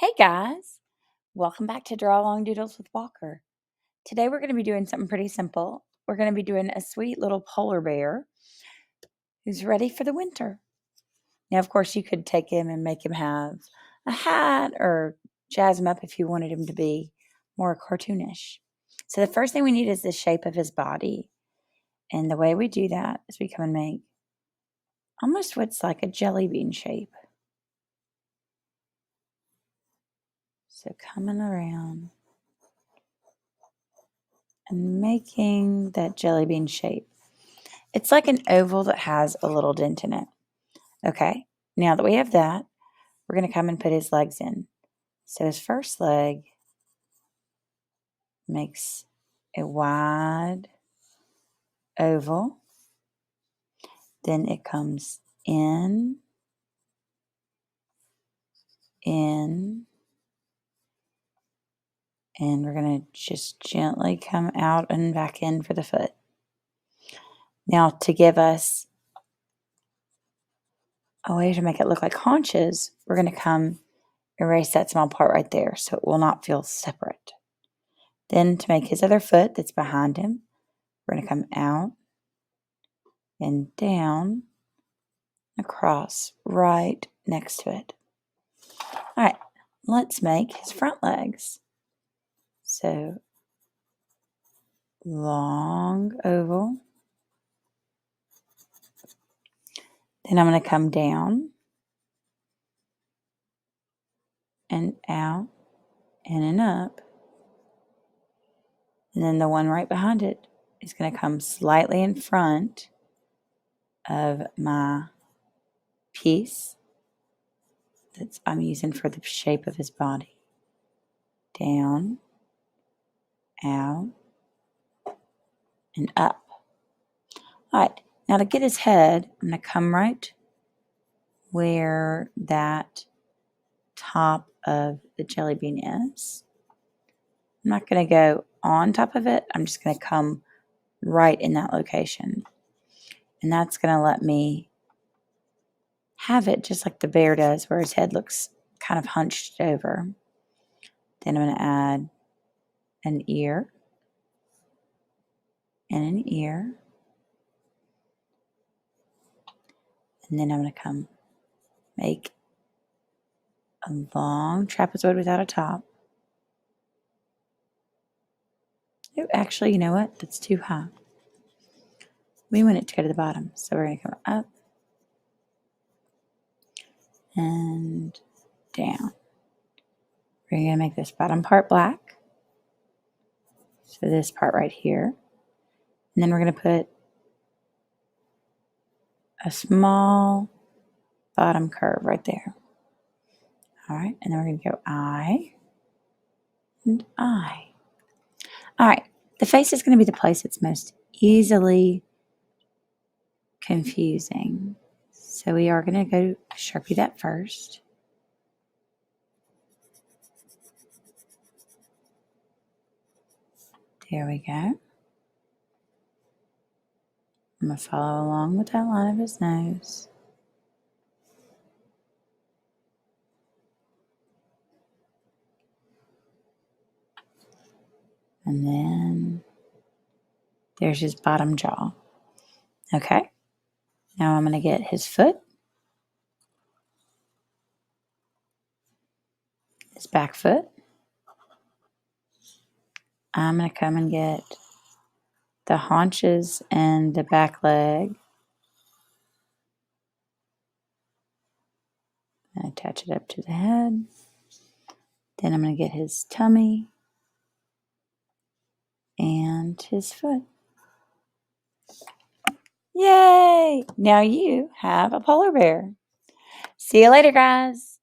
Hey guys, welcome back to Draw Along Doodles with Walker. Today we're going to be doing something pretty simple. We're going to be doing a sweet little polar bear who's ready for the winter. Now, of course, you could take him and make him have a hat or jazz him up if you wanted him to be more cartoonish. So the first thing we need is the shape of his body. And the way we do that is we come and make almost what's like a jelly bean shape. So coming around and making that jelly bean shape. It's like an oval that has a little dent in it. Okay, now that we have that, we're going to come and put his legs in. So his first leg makes a wide oval. Then it comes in, and we're going to just gently come out and back in for the foot. Now, to give us a way to make it look like haunches, we're going to come erase that small part right there so it will not feel separate. Then to make his other foot that's behind him, we're going to come out and down, across, right next to it. All right, let's make his front legs. So long oval. Then I'm going to come down and out, in and up. And then the one right behind it is going to come slightly in front of my piece that I'm using for the shape of his body. Down, out, and up. All right, now to get his head, I'm going to come right where that top of the jelly bean is. I'm not going to go on top of it. I'm just going to come right in that location. And that's going to let me have it just like the bear does, where his head looks kind of hunched over. Then I'm going to add an ear and an ear. And then I'm going to come make a long trapezoid without a top. Oh, actually, you know what? That's too high. We want it to go to the bottom. So we're going to come up and down. We're going to make this bottom part black. So this part right here. And then we're going to put a small bottom curve right there. All right. And then we're going to go eye and eye. All right. The face is going to be the place that's most easily confusing. So we are going to go Sharpie that first. There we go. I'm going to follow along with that line of his nose. And then there's his bottom jaw. Okay. Now I'm going to get his foot, his back foot. I'm going to come and get the haunches and the back leg. And attach it up to the head. Then I'm going to get his tummy and his foot. Yay! Now you have a polar bear. See you later, guys.